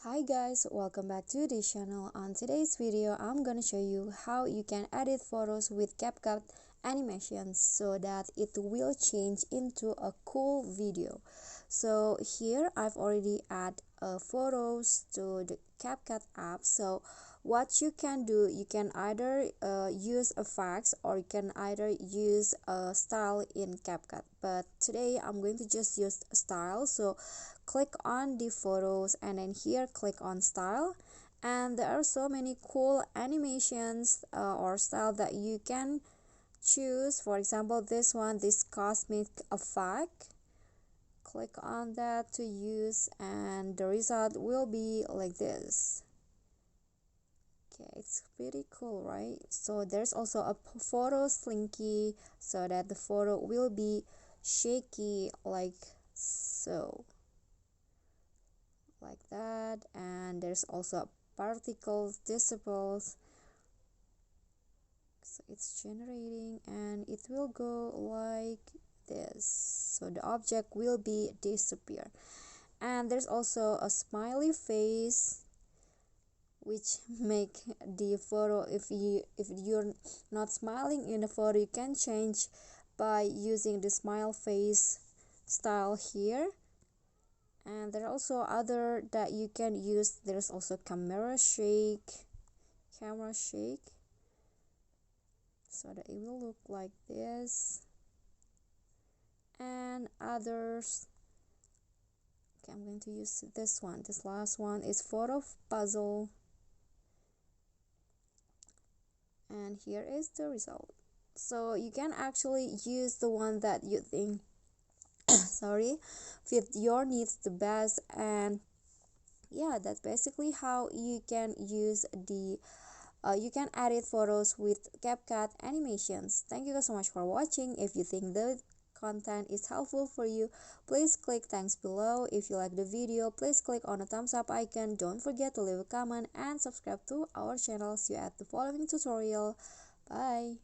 Hi guys, welcome back to this channel. On today's video, I'm gonna show you how you can edit photos with CapCut animations so that it will change into a cool video. So here I've already add photos to the CapCut app. So what you can do, you can either use effects or you can either use a style in CapCut. But today I'm going to just use style. So click on the photos and then here click on style, and there are so many cool animations or style that you can choose. For example, this one, this cosmic effect, click on that to use and the result will be like this. Okay, it's pretty cool, right? So there's also a photo slinky so that the photo will be shaky like so, like that. And there's also particles disciples, so it's generating and it will go like this, so the object will be disappear. And there's also a smiley face which make the photo, if you're not smiling in the photo, you can change by using the smile face style here. And there are also other that you can use. There's also camera shake, so that it will look like this, and others. Okay, I'm going to use this one. This last one is photo puzzle, and here is the result. So you can actually use the one that you think sorry, fit your needs the best. And yeah, that's basically how you can use the you can edit photos with CapCut animations. Thank you guys so much for watching. If you think the content is helpful for you, please click thanks below. If you like the video, please click on the thumbs up icon. Don't forget to leave a comment and subscribe to our channel. See you at the following tutorial. Bye.